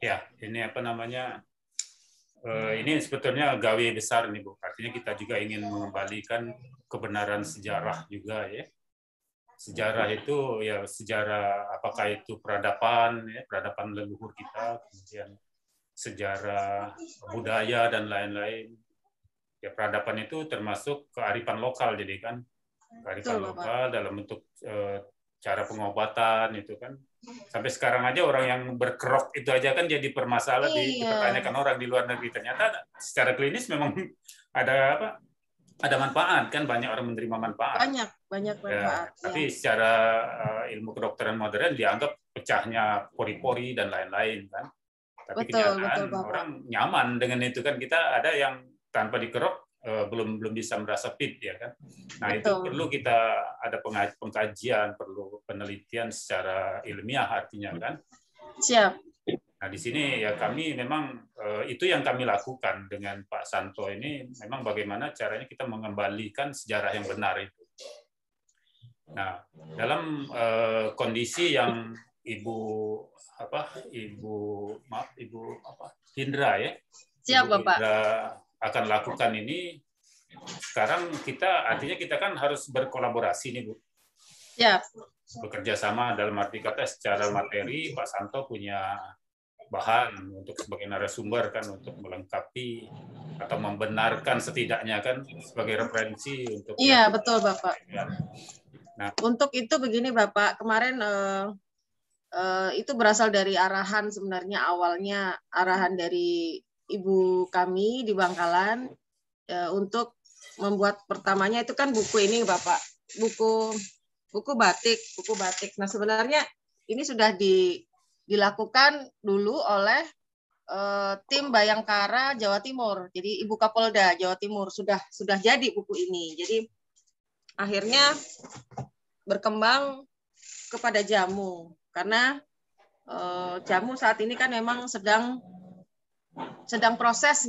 Ya, ini apa namanya? Ini sebetulnya gawe besar nih Bu. Artinya kita juga ingin mengembalikan kebenaran sejarah juga ya. Sejarah itu ya sejarah apakah itu peradaban ya, peradaban leluhur kita, kemudian sejarah budaya dan lain-lain. Ya peradaban itu termasuk kearifan lokal jadi kan. Kearifan lokal dalam bentuk cara pengobatan itu kan. Sampai sekarang aja orang yang berkerok itu aja kan jadi permasalahan dipertanyakan orang di luar negeri. Ternyata secara klinis memang ada apa? Ada manfaat kan, banyak orang menerima manfaat. Banyak manfaat. Ya, tapi secara ilmu kedokteran modern dianggap pecahnya pori-pori dan lain-lain kan. Tapi kenyataan orang nyaman dengan itu kan. Kita ada yang tanpa dikerok belum bisa merasa fit ya kan. Nah itu perlu kita ada pengkajian, perlu penelitian secara ilmiah artinya kan. Siap. Nah di sini ya kami memang itu yang kami lakukan dengan Pak Santo ini, memang bagaimana caranya kita mengembalikan sejarah yang benar itu. Nah dalam kondisi yang Ibu Hindra ya. Siap, Bapak. Hindra akan lakukan ini sekarang artinya kita kan harus berkolaborasi nih Bu. Ya. Bekerja sama dalam arti kata secara materi. Pak Santo punya bahan untuk sebagai narasumber kan, untuk melengkapi atau membenarkan setidaknya kan sebagai referensi untuk. Iya betul Bapak. Nah untuk itu begini Bapak, kemarin itu berasal dari arahan, sebenarnya awalnya arahan dari ibu kami di Bangkalan untuk membuat pertamanya itu kan buku ini Bapak, buku batik. Nah sebenarnya ini sudah dilakukan dulu oleh tim Bayangkara Jawa Timur, jadi Ibu Kapolda Jawa Timur sudah jadi buku ini. Jadi akhirnya berkembang kepada jamu, karena jamu saat ini kan memang sedang proses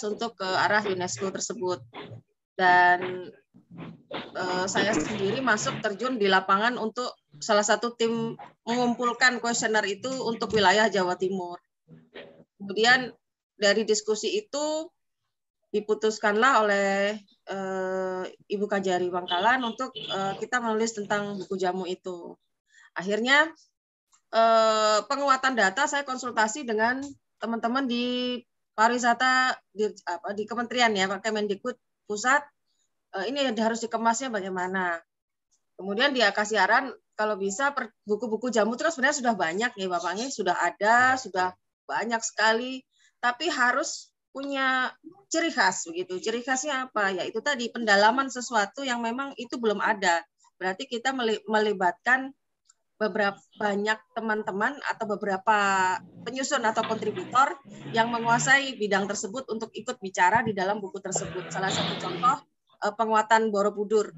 untuk ke arah UNESCO tersebut. Dan saya sendiri masuk terjun di lapangan untuk salah satu tim mengumpulkan kuesioner itu untuk wilayah Jawa Timur. Kemudian dari diskusi itu diputuskanlah oleh Ibu Kajari Bangkalan untuk kita menulis tentang buku jamu itu. Akhirnya penguatan data saya konsultasi dengan teman-teman di pariwisata di kementerian ya, Pak Kemendikbud pusat. Ini harus dikemasnya bagaimana. Kemudian dia kasih saran kalau bisa buku-buku jamu itu sebenarnya sudah banyak ya Bapaknya, sudah ada, sudah banyak sekali, tapi harus punya ciri khas begitu. Ciri khasnya apa? Ya itu tadi, pendalaman sesuatu yang memang itu belum ada. Berarti kita melibatkan beberapa banyak teman-teman atau beberapa penyusun atau kontributor yang menguasai bidang tersebut untuk ikut bicara di dalam buku tersebut. Salah satu contoh penguatan Borobudur.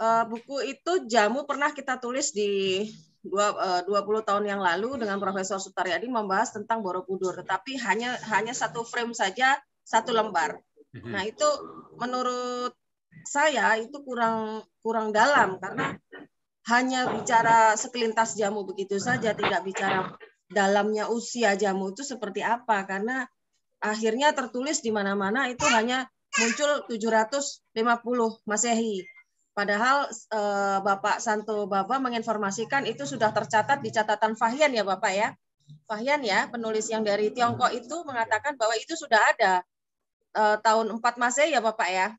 Buku itu jamu pernah kita tulis di 20 tahun yang lalu dengan Profesor Sutaryadi membahas tentang Borobudur, tetapi hanya satu frame saja, satu lembar. Nah itu menurut saya itu kurang dalam, karena hanya bicara sekelintas jamu begitu saja, tidak bicara dalamnya usia jamu itu seperti apa, karena akhirnya tertulis di mana-mana itu hanya muncul 750 Masehi. Padahal Bapak Santo Baba menginformasikan itu sudah tercatat di catatan Fahyan ya Bapak ya. Fahyan ya, penulis yang dari Tiongkok itu mengatakan bahwa itu sudah ada tahun 4 Masehi ya Bapak ya.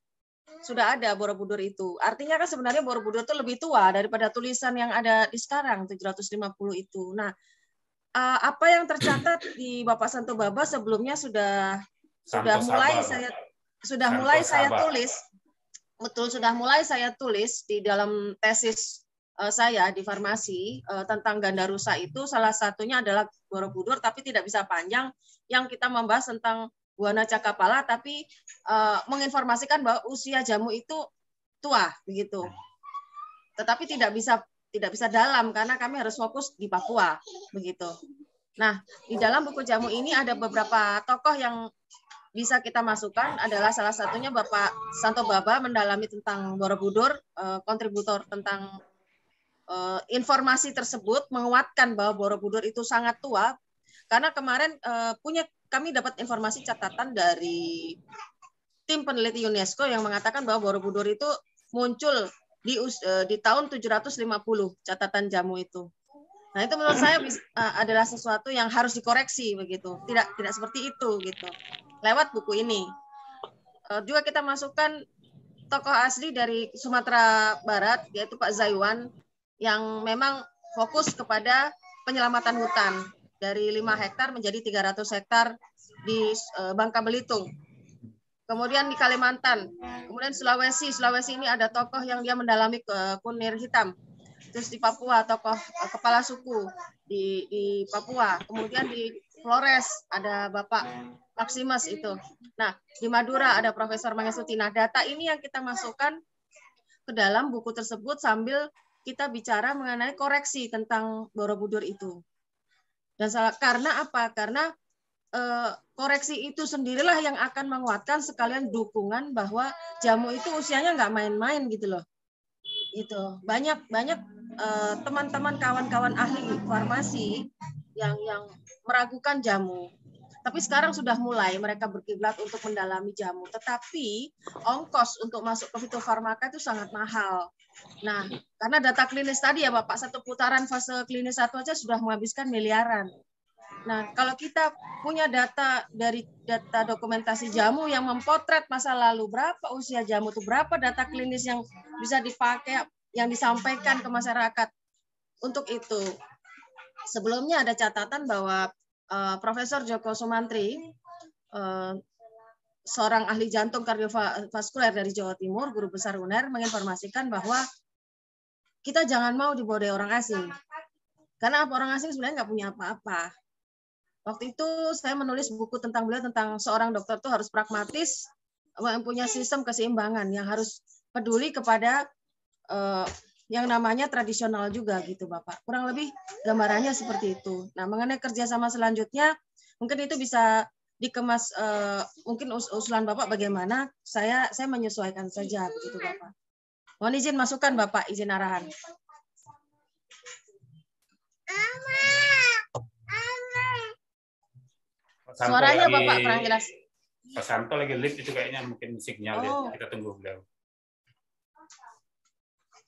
Sudah ada Borobudur itu. Artinya kan sebenarnya Borobudur itu lebih tua daripada tulisan yang ada di sekarang 750 itu. Nah, apa yang tercatat di Bapak Santo Baba sebelumnya sudah mulai saya tulis. Betul, sudah mulai saya tulis di dalam tesis saya di farmasi tentang ganda rusa itu. Salah satunya adalah Borobudur, tapi tidak bisa panjang, yang kita membahas tentang Buana Cakapala, tapi menginformasikan bahwa usia jamu itu tua begitu. Tetapi tidak bisa dalam, karena kami harus fokus di Papua begitu. Nah, di dalam buku jamu ini ada beberapa tokoh yang bisa kita masukkan, adalah salah satunya Bapak Santo Baba mendalami tentang Borobudur, kontributor tentang informasi tersebut, menguatkan bahwa Borobudur itu sangat tua, karena kemarin kami dapat informasi catatan dari tim peneliti UNESCO yang mengatakan bahwa Borobudur itu muncul di tahun 750 catatan jamu itu. Nah, itu menurut saya adalah sesuatu yang harus dikoreksi begitu. Tidak seperti itu gitu. Lewat buku ini. Juga kita masukkan tokoh asli dari Sumatera Barat yaitu Pak Zaiwan yang memang fokus kepada penyelamatan hutan dari 5 hektar menjadi 300 hektar di Bangka Belitung. Kemudian di Kalimantan, kemudian Sulawesi ini ada tokoh yang dia mendalami kunir hitam. Terus di Papua tokoh kepala suku di Papua. Kemudian di Flores ada Bapak Maximus itu. Nah, di Madura ada Profesor Mangesuti. Nah, data ini yang kita masukkan ke dalam buku tersebut sambil kita bicara mengenai koreksi tentang Borobudur itu. Dan karena apa? Karena koreksi itu sendirilah yang akan menguatkan sekalian dukungan bahwa jamu itu usianya nggak main-main gitu loh. Itu banyak teman-teman kawan-kawan ahli farmasi yang meragukan jamu. Tapi sekarang sudah mulai mereka berkiblat untuk mendalami jamu. Tetapi ongkos untuk masuk ke fitofarmaka itu sangat mahal. Nah, karena data klinis tadi ya Bapak, satu putaran fase klinis 1 aja sudah menghabiskan miliaran. Nah, kalau kita punya data dari data dokumentasi jamu yang mempotret masa lalu, berapa usia jamu itu, berapa data klinis yang bisa dipakai, yang disampaikan ke masyarakat. Untuk itu, sebelumnya ada catatan bahwa Profesor Joko Sumantri, seorang ahli jantung kardiovaskuler dari Jawa Timur, guru besar UNER, menginformasikan bahwa kita jangan mau dibodohi orang asing. Karena orang asing sebenarnya nggak punya apa-apa. Waktu itu saya menulis buku tentang beliau, tentang seorang dokter itu harus pragmatis, mempunyai sistem keseimbangan yang harus peduli kepada yang namanya tradisional juga gitu Bapak. Kurang lebih gambarannya seperti itu. Nah, mengenai kerjasama selanjutnya, mungkin itu bisa dikemas, mungkin usulan Bapak bagaimana, saya menyesuaikan saja begitu Bapak. Mohon izin masukan Bapak, izin arahan. Suaranya Bapak kurang jelas. Pak Santo lagi live itu kayaknya, mungkin sinyal ya. Kita tunggu beliau.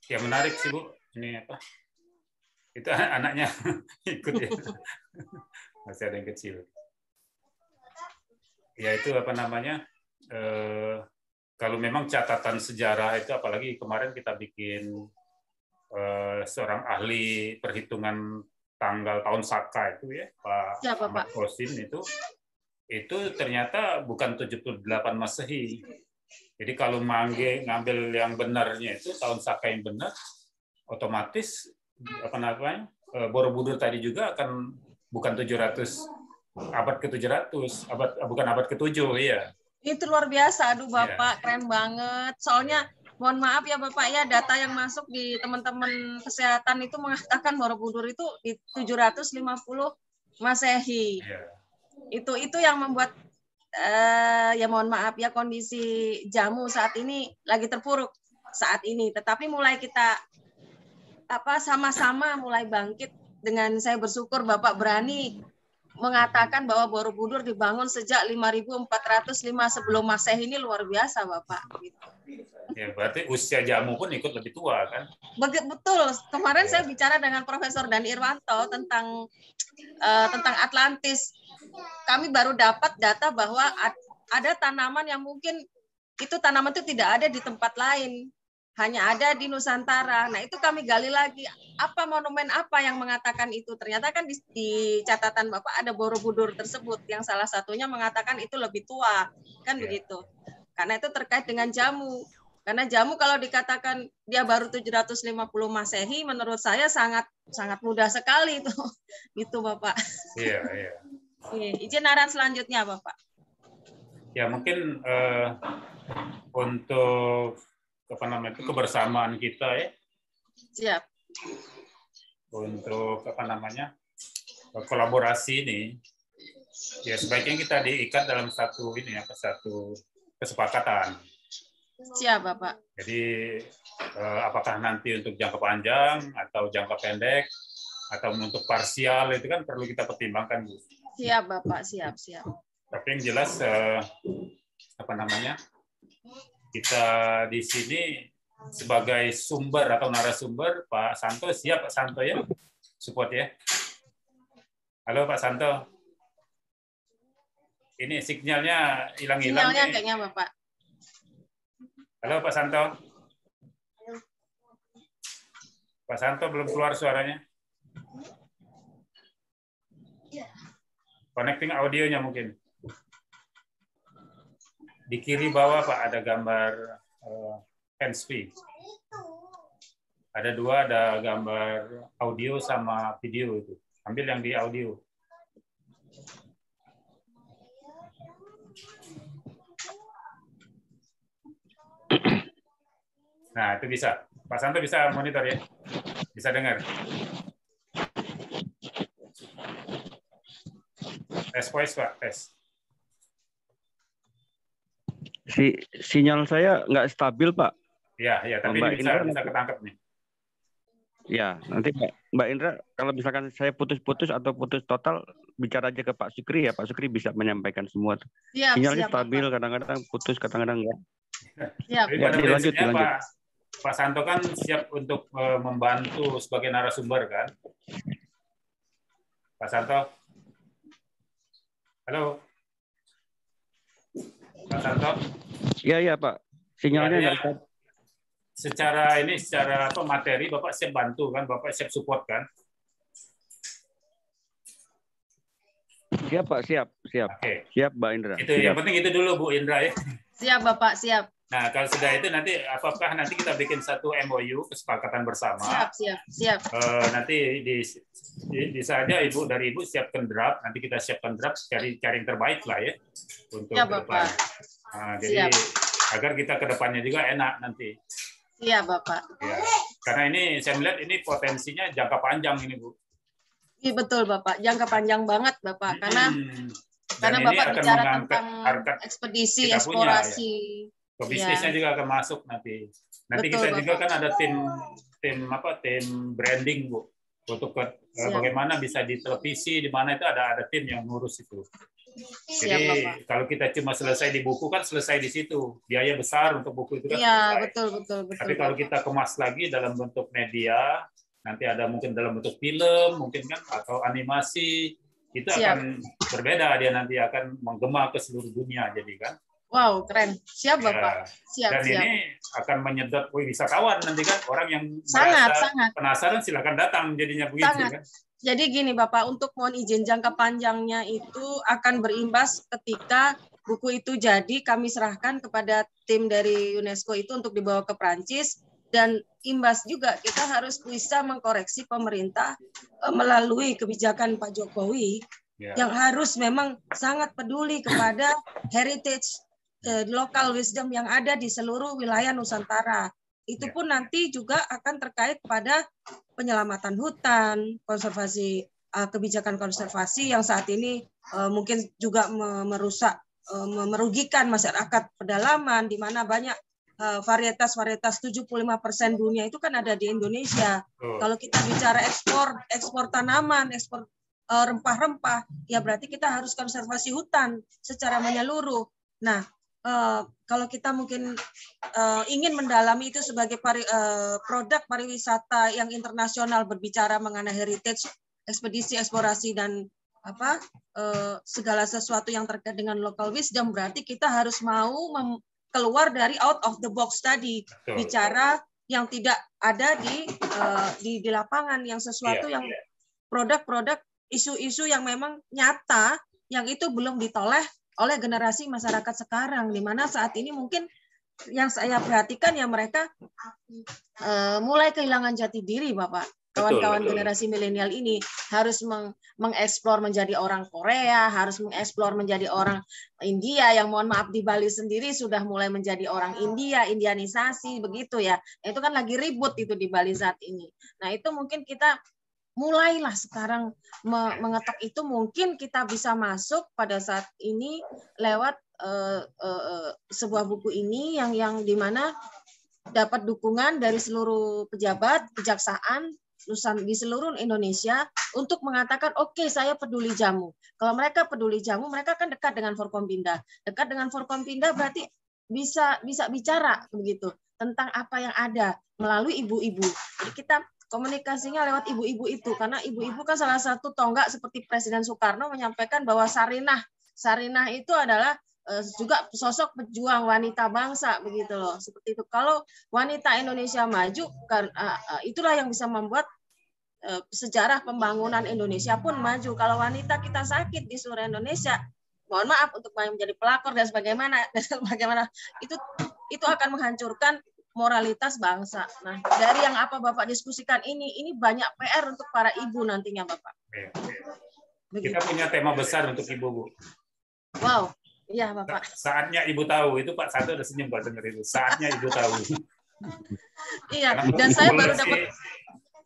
Ya menarik sih Bu, ini apa? Itu anaknya ikut ya, masih ada yang kecil. Ya itu apa namanya? Kalau memang catatan sejarah itu, apalagi kemarin kita bikin seorang ahli perhitungan tanggal tahun Saka itu ya, Pak Ahmad Kosin itu ternyata bukan 78 Masehi. Jadi kalau ngambil yang benarnya itu tahun Saka yang benar, otomatis apa namanya Borobudur tadi juga akan bukan 700 abad ke-700, bukan abad ke-7 ya. Itu luar biasa, aduh Bapak, keren banget. Soalnya mohon maaf ya Bapak ya, data yang masuk di teman-teman kesehatan itu mengatakan Borobudur itu di 750 Masehi. Itu yang membuat ya mohon maaf ya, kondisi jamu saat ini lagi terpuruk saat ini. Tetapi mulai kita sama-sama mulai bangkit, dengan saya bersyukur Bapak berani mengatakan bahwa Borobudur dibangun sejak 5405 sebelum Masehi, ini luar biasa Bapak. Ya, berarti usia jamu pun ikut lebih tua kan? Betul. Kemarin saya bicara dengan Profesor Dani Irwanto tentang Atlantis. Kami baru dapat data bahwa ada tanaman yang mungkin itu tanaman itu tidak ada di tempat lain, hanya ada di Nusantara. Nah, itu kami gali lagi, apa monumen apa yang mengatakan itu. Ternyata kan di catatan Bapak ada Borobudur tersebut, yang salah satunya mengatakan itu lebih tua, kan begitu. Karena itu terkait dengan jamu. Karena jamu kalau dikatakan dia baru 750 Masehi, menurut saya sangat mudah sekali itu. Gitu Bapak. Iya. Izin arahan selanjutnya Bapak. Ya mungkin untuk kebersamaan kita ya. Siap. Untuk kolaborasi ini, ya sebaiknya kita diikat dalam satu kesepakatan. Siap Bapak. Jadi apakah nanti untuk jangka panjang atau jangka pendek atau untuk parsial, itu kan perlu kita pertimbangkan Bu. Siap Bapak, siap. Tapi yang jelas kita di sini sebagai sumber atau narasumber, Pak Santo siap, Pak Santo ya, support ya. Halo Pak Santo. Ini sinyalnya hilang-hilang. Sinyalnya kayaknya Bapak. Halo Pak Santo. Pak Santo belum keluar suaranya. Connecting audionya mungkin. Di kiri bawah Pak ada gambar hands-free. Ada dua, ada gambar audio sama video itu. Ambil yang di audio. Nah, itu bisa. Pak Santo bisa monitor ya? Bisa dengar? Tes voice, Pak. Tes. Sinyal saya nggak stabil, Pak. Ya, tapi Mbak ini Indra, bisa ketangkep nih. Ya, nanti Mbak Indra, kalau misalkan saya putus-putus atau putus total, bicara aja ke Pak Sukri ya. Pak Sukri bisa menyampaikan semua. Sinyalnya stabil, kadang-kadang putus, kadang-kadang enggak. Siap. Jadi pada prinsipnya Pak Santo kan siap untuk membantu sebagai narasumber kan? Pak Santo? Halo? Pak Santo? Iya Pak. Sinyalnya nggak stabil. Secara materi Bapak siap bantu kan? Bapak siap support kan? Siap Pak, siap. Oke. Siap Mbak Indra. Itu yang penting itu dulu Bu Indra ya. Siap Bapak, siap. Nah, kalau sudah itu nanti apakah nanti kita bikin satu MOU kesepakatan bersama? Siap. Nanti bisa aja dari Ibu siapkan draft, nanti kita siapkan draft, cari yang terbaik lah ya untuk siap, ke depan. Nah, jadi agar kita ke depannya juga enak nanti. Iya, Bapak. Ya. Karena ini saya melihat ini potensinya jangka panjang ini, Bu. Iya, betul, Bapak. Jangka panjang banget, Bapak. Karena Bapak akan bicara tentang ekspedisi, eksplorasi. Ke bisnisnya juga akan masuk nanti. Nanti betul, kita Bapak. Juga kan ada tim branding, Bu. Untuk bagaimana bisa di televisi, di mana itu ada tim yang ngurus itu. Jadi kalau kita cuma selesai di buku kan selesai di situ. Biaya besar untuk buku itu kan selesai. Betul. Tapi kalau kita kemas lagi dalam bentuk media, nanti ada mungkin dalam bentuk film, mungkin kan atau animasi, itu akan berbeda, dia nanti akan menggema ke seluruh dunia jadi kan. Wow, keren. Siap Bapak. Dan ini akan menyedot wisatawan nanti kan, orang yang sangat penasaran silakan datang jadinya begitu kan. Jadi gini Bapak, untuk mohon izin jangka panjangnya itu akan berimbas ketika buku itu jadi kami serahkan kepada tim dari UNESCO itu untuk dibawa ke Prancis, dan imbas juga kita harus bisa mengkoreksi pemerintah melalui kebijakan Pak Jokowi yang harus memang sangat peduli kepada heritage local wisdom yang ada di seluruh wilayah Nusantara. Itu pun nanti juga akan terkait pada penyelamatan hutan, konservasi, kebijakan konservasi yang saat ini mungkin juga merugikan masyarakat pedalaman, di mana banyak varietas 75% dunia itu kan ada di Indonesia. Kalau kita bicara ekspor tanaman, ekspor rempah-rempah, ya berarti kita harus konservasi hutan secara menyeluruh. Nah, kalau kita mungkin ingin mendalami itu sebagai produk pariwisata yang internasional, berbicara mengenai heritage, ekspedisi, eksplorasi, dan segala sesuatu yang terkait dengan local wisdom, berarti kita harus mau keluar dari out of the box tadi, bicara yang tidak ada di lapangan, yang sesuatu yang produk-produk, isu-isu yang memang nyata, yang itu belum ditoleh oleh generasi masyarakat sekarang, di mana saat ini mungkin yang saya perhatikan ya mereka mulai kehilangan jati diri, Bapak. Kawan-kawan generasi milenial ini harus mengeksplor menjadi orang Korea, harus mengeksplor menjadi orang India, yang mohon maaf di Bali sendiri sudah mulai menjadi orang India, Indianisasi begitu ya. Itu kan lagi ribut itu di Bali saat ini. Nah, itu mungkin kita mulailah sekarang mengetok itu, mungkin kita bisa masuk pada saat ini lewat sebuah buku ini yang dimana dapat dukungan dari seluruh pejabat, kejaksaan, di seluruh Indonesia untuk mengatakan oke, saya peduli jamu. Kalau mereka peduli jamu, mereka kan dekat dengan Forkompinda. Dekat dengan Forkompinda berarti bisa bicara begitu tentang apa yang ada melalui ibu-ibu. Jadi kita komunikasinya lewat ibu-ibu itu, karena ibu-ibu kan salah satu tonggak seperti Presiden Soekarno menyampaikan bahwa Sarinah itu adalah juga sosok pejuang wanita bangsa begitu loh, seperti itu. Kalau wanita Indonesia maju, kan itulah yang bisa membuat sejarah pembangunan Indonesia pun maju. Kalau wanita kita sakit di seluruh Indonesia, mohon maaf untuk menjadi pelakor dan sebagaimana itu akan menghancurkan moralitas bangsa. Nah, dari yang apa Bapak diskusikan ini banyak PR untuk para ibu nantinya, Bapak. Kita punya tema besar untuk ibu, Bu. Wow, iya Bapak. Saatnya ibu tahu, itu Pak Santo udah senyum Pak denger itu. Saatnya ibu tahu. Iya,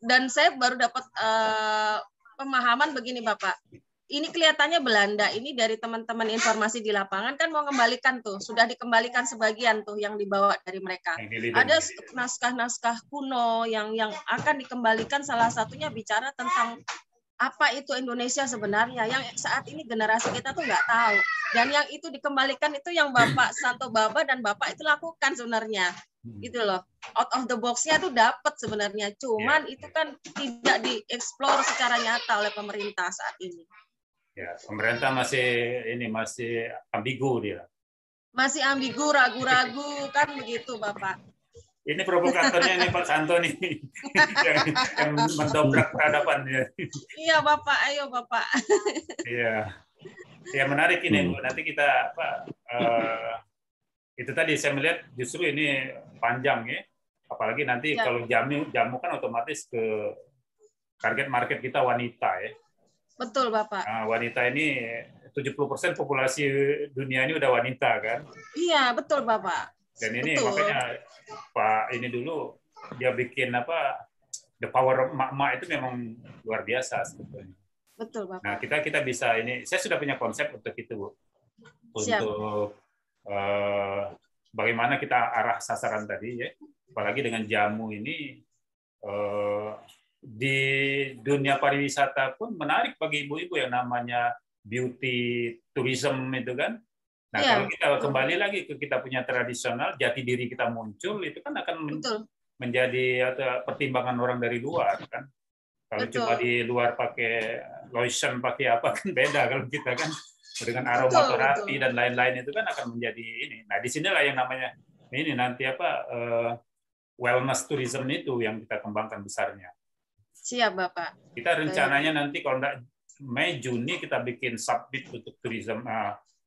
dan saya baru dapat pemahaman begini Bapak. Ini kelihatannya Belanda, ini dari teman-teman informasi di lapangan kan mau kembalikan tuh, sudah dikembalikan sebagian tuh yang dibawa dari mereka. Ada naskah-naskah kuno yang akan dikembalikan, salah satunya bicara tentang apa itu Indonesia sebenarnya, yang saat ini generasi kita tuh nggak tahu. Dan yang itu dikembalikan itu yang Bapak Santo Baba dan Bapak itu lakukan sebenarnya. Gitu loh. Out of the box-nya tuh dapat sebenarnya. Cuman itu kan tidak dieksplor secara nyata oleh pemerintah saat ini. Ya, pemerintah masih ambigu dia. Masih ambigu, ragu-ragu kan begitu, Bapak. Ini provokatornya ini Pak Santo nih yang mendobrak peradaban ya. Iya, Bapak, ayo Bapak. Iya. Ya menarik ini, Bu. Nanti kita itu tadi saya melihat justru ini panjang ya. Apalagi nanti kalau jamu kan otomatis ke target market kita wanita ya. Betul, Bapak. Nah, wanita ini 70% populasi dunia ini udah wanita kan? Iya, betul, Bapak. Dan ini makanya Pak ini dulu dia bikin the power of mak-mak itu memang luar biasa sebetulnya. Betul, Bapak. Nah, kita bisa ini, saya sudah punya konsep untuk itu, Bu. Untuk bagaimana kita arah sasaran tadi ya. Apalagi dengan jamu ini di dunia pariwisata pun menarik bagi ibu-ibu yang namanya beauty tourism itu kan. Nah, kalau kita kembali lagi ke kita punya tradisional, jati diri kita muncul, itu kan akan menjadi pertimbangan orang dari luar kan. Kalau cuma di luar pakai lotion, pakai apa kan beda. Kalau kita kan dengan aromaterapi dan lain-lain itu kan akan menjadi ini. Nah, disinilah yang namanya ini nanti wellness tourism itu yang kita kembangkan besarnya. Siap, Bapak. Kita rencananya nanti kalau enggak Mei Juni kita bikin summit untuk tourism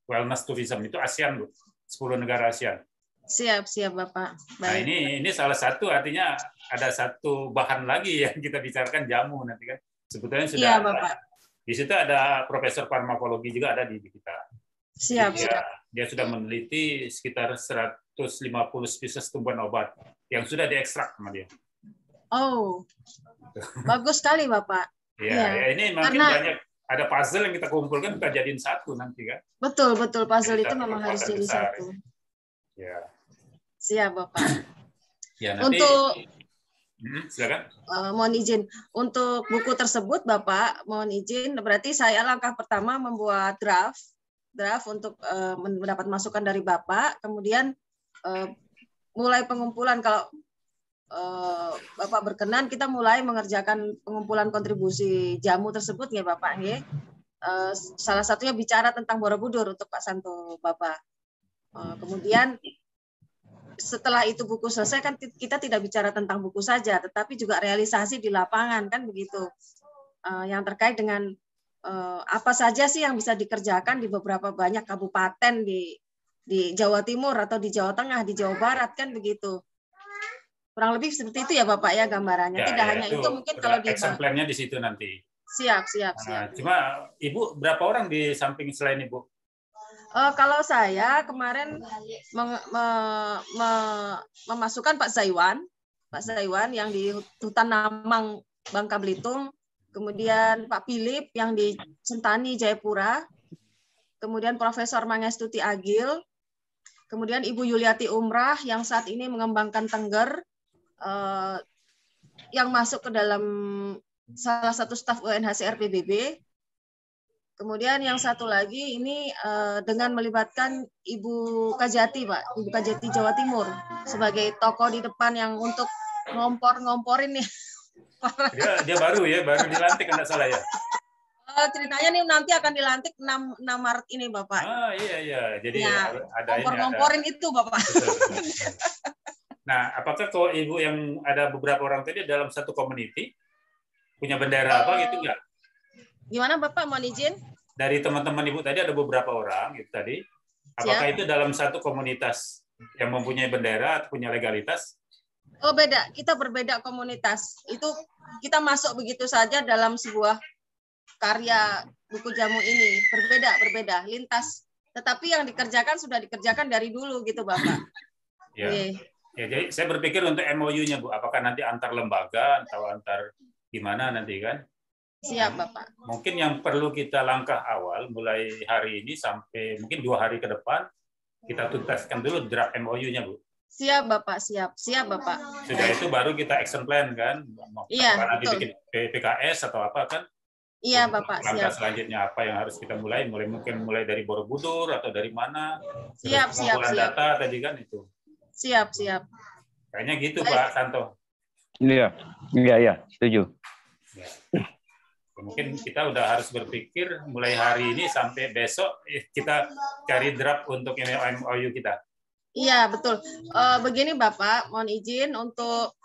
wellness tourism itu ASEAN, Bu. 10 negara ASEAN. Siap, Bapak. Baik. Nah, ini salah satu artinya ada satu bahan lagi yang kita bicarakan jamu nanti kan. Sebetulnya sudah Bapak. Di situ ada profesor farmakologi juga ada di kita. Siap. Dia sudah meneliti sekitar 150 spesies tumbuhan obat yang sudah diekstrak sama dia. Oh, bagus sekali Bapak. Ya, ini makin banyak, ada puzzle yang kita kumpulkan kita jadiin satu nanti kan. Betul, puzzle itu memang harus jadi satu. Ya. Siap Bapak. Ya, nanti, silakan. Mohon izin untuk buku tersebut Bapak, mohon izin berarti saya langkah pertama membuat draft untuk mendapat masukan dari Bapak, kemudian mulai pengumpulan. Kalau Bapak berkenan, kita mulai mengerjakan pengumpulan kontribusi jamu tersebut ya Bapak. Salah satunya bicara tentang Borobudur untuk Pak Santo Bapak. Kemudian setelah itu buku selesai kan kita tidak bicara tentang buku saja, tetapi juga realisasi di lapangan kan begitu. Yang terkait dengan apa saja sih yang bisa dikerjakan di beberapa banyak kabupaten di Jawa Timur atau di Jawa Tengah, di Jawa Barat kan begitu. Kurang lebih seperti itu ya Bapak ya gambarannya. Tidak hanya itu mungkin kalau di action plan-nya di situ nanti. Siap. Cuma Ibu berapa orang di samping selain Ibu? Kalau saya kemarin memasukkan Pak Zaiwan yang di Hutan Namang Bangka Belitung, kemudian Pak Philip yang di Sentani Jayapura, kemudian Profesor Mangestuti Agil, kemudian Ibu Yuliati Umrah yang saat ini mengembangkan Tengger, yang masuk ke dalam salah satu staf UNHCR PBB. Kemudian yang satu lagi ini dengan melibatkan Ibu Kajati, Pak, Ibu Kajati Jawa Timur sebagai tokoh di depan yang untuk ngomporin nih. Dia baru dilantik enggak salah ya. Ceritanya nih nanti akan dilantik 6 Maret ini, Bapak. Iya. Jadi ya, ada ngomporin itu, Bapak. Betul. Nah, apakah kalau Ibu yang ada beberapa orang tadi dalam satu community punya bendera apa gitu enggak? Gimana Bapak, mohon izin? Dari teman-teman Ibu tadi ada beberapa orang gitu tadi. Apakah itu dalam satu komunitas yang mempunyai bendera atau punya legalitas? Oh, beda. Kita berbeda komunitas. Itu kita masuk begitu saja dalam sebuah karya buku jamu ini. Berbeda, lintas. Tetapi yang dikerjakan sudah dikerjakan dari dulu gitu, Bapak. Ya, jadi saya berpikir untuk MOU-nya, Bu, apakah nanti antar lembaga atau antar gimana nanti kan? Siap, Bapak. Mungkin yang perlu kita langkah awal mulai hari ini sampai mungkin 2 hari ke depan, kita tuntaskan dulu draft MOU-nya, Bu. Siap, Bapak. Siap, Bapak. Sudah itu baru kita action plan kan? Iya, nanti bikin PKS atau apa kan? Iya, Bapak. Langkah selanjutnya apa yang harus kita mulai mungkin mulai dari Borobudur atau dari mana? Siap. Data tadi kan itu. Siap. Kayaknya gitu, Pak Santo. Iya, setuju. Ya. Mungkin kita udah harus berpikir mulai hari ini sampai besok kita cari draft untuk MOU kita. Iya, betul. Begini Bapak, mohon izin untuk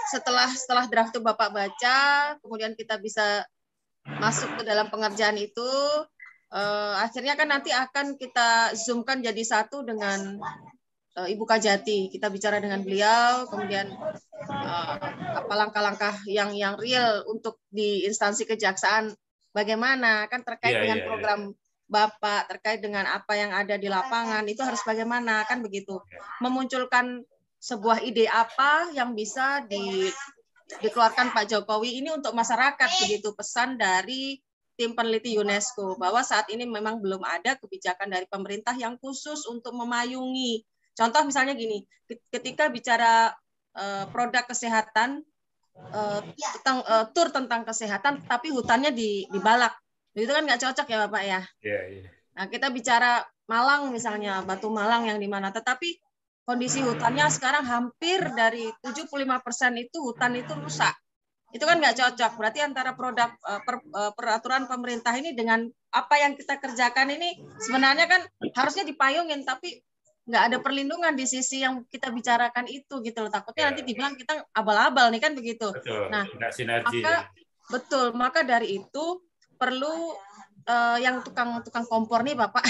setelah draft itu Bapak baca, kemudian kita bisa masuk ke dalam pengerjaan itu, akhirnya kan nanti akan kita zoomkan jadi satu dengan Ibu Kajati. Kita bicara dengan beliau, kemudian apa langkah-langkah yang real untuk di instansi kejaksaan bagaimana, kan terkait dengan program Bapak, terkait dengan apa yang ada di lapangan, itu harus bagaimana, kan begitu. Memunculkan sebuah ide apa yang bisa dikeluarkan Pak Jokowi ini untuk masyarakat, begitu pesan dari tim peneliti UNESCO, bahwa saat ini memang belum ada kebijakan dari pemerintah yang khusus untuk memayungi. Contoh misalnya gini, ketika bicara produk kesehatan, tur tentang kesehatan, tapi hutannya dibalak, itu kan nggak cocok ya Bapak ya. Nah kita bicara Malang misalnya, Batu Malang yang di mana, tetapi kondisi hutannya sekarang hampir dari 75% itu hutan itu rusak. Itu kan nggak cocok. Berarti antara produk peraturan pemerintah ini dengan apa yang kita kerjakan ini sebenarnya kan harusnya dipayungin, tapi nggak ada perlindungan di sisi yang kita bicarakan itu gitu loh. Takutnya nanti dibilang kita abal-abal nih kan begitu. Betul, nah, sinergi. Maka dari itu perlu yang tukang kompor nih Bapak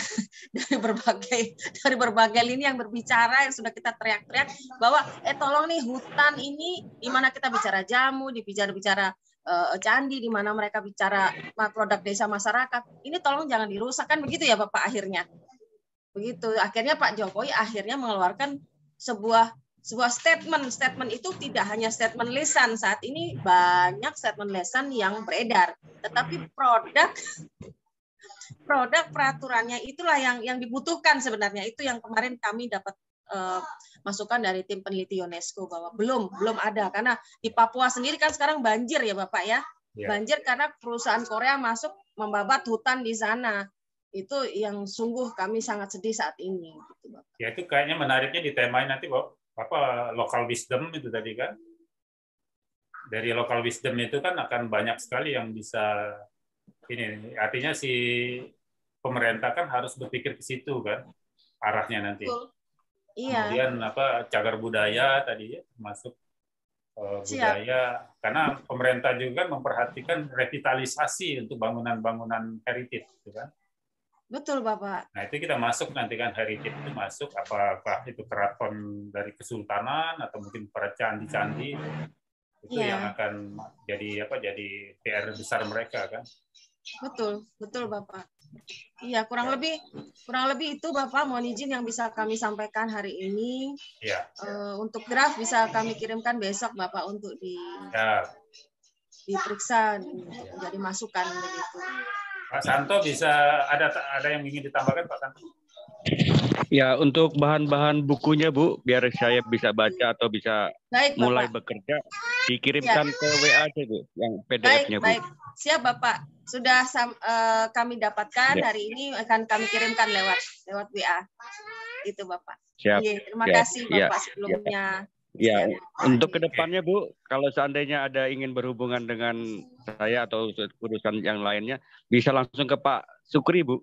dari berbagai lini yang berbicara, yang sudah kita teriak-teriak bahwa tolong nih hutan ini di mana kita bicara jamu, bicara candi, di mana mereka bicara produk desa masyarakat, ini tolong jangan dirusak, kan begitu ya Bapak akhirnya. Begitu. Akhirnya Pak Jokowi akhirnya mengeluarkan sebuah statement itu tidak hanya statement lisan. Saat ini banyak statement lisan yang beredar, tetapi produk peraturannya itulah yang dibutuhkan sebenarnya. Itu yang kemarin kami dapat masukan dari tim peneliti UNESCO bahwa belum ada, karena di Papua sendiri kan sekarang banjir ya Bapak ya. Banjir karena perusahaan Korea masuk membabat hutan di sana. Itu yang sungguh kami sangat sedih saat ini. Ya itu kayaknya menariknya ditemain nanti apa local wisdom itu tadi kan. Dari local wisdom itu kan akan banyak sekali yang bisa ini. Artinya si pemerintah kan harus berpikir ke situ kan arahnya nanti. Iya. Kemudian apa cagar budaya tadi ya masuk budaya, karena pemerintah juga memperhatikan revitalisasi untuk bangunan-bangunan heritage, gitu kan? Betul Bapak. Nah itu kita masuk nanti kan heritage itu masuk apakah itu keraton dari kesultanan atau mungkin para candi-candi itu yang akan jadi PR besar mereka kan? Betul Bapak. Iya kurang lebih itu Bapak, mohon izin yang bisa kami sampaikan hari ini. Untuk draft bisa kami kirimkan besok Bapak untuk diperiksa jadi masukan begitu. Pak Santo bisa ada yang ingin ditambahkan Pak Santo? Ya, untuk bahan-bahan bukunya Bu, biar saya bisa baca atau bisa Baik, mulai Bapak. bekerja, dikirimkan ke WA aja Bu, yang PDF-nya Bu. Baik. Siap Bapak. Sudah kami dapatkan hari ini, akan kami kirimkan lewat WA. Itu Bapak. Siap. Terima kasih Bapak sebelumnya. Ya, untuk kedepannya Bu, kalau seandainya ada ingin berhubungan dengan saya atau urusan yang lainnya, bisa langsung ke Pak Sukri Bu,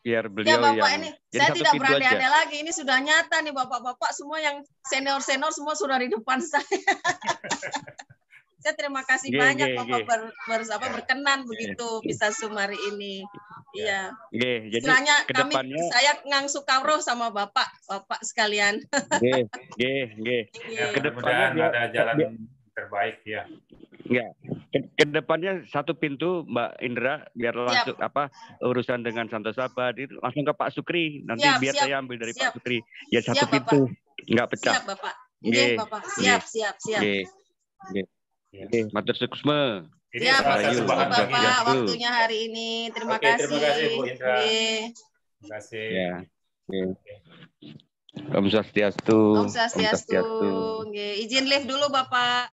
biar beliau Bapak, yang. ini Jadi saya tidak pintu berandai-andai lagi. Ini sudah nyata nih Bapak-bapak semua yang senior semua sudah di depan saya. Saya terima kasih banyak Bapak berkenan begitu bisa Zoom hari ini. Iya. Istilahnya saya ngangsu kawruh sama Bapak sekalian. Kedepannya ada jalan terbaik ya. Ya, kedepannya satu pintu Mbak Indra, biar langsung urusan dengan Santosapa itu langsung ke Pak Sukri. Nanti biar saya ambil dari Pak Sukri. Ya satu pintu, nggak pecah. Siap Bapak. Bapak. Siap. Matur suksma. Siap, Bapak waktunya hari ini. Terima kasih. Terima kasih Bu Indra. Terima kasih. Ya. Om Swastiastu. Izin live dulu Bapak.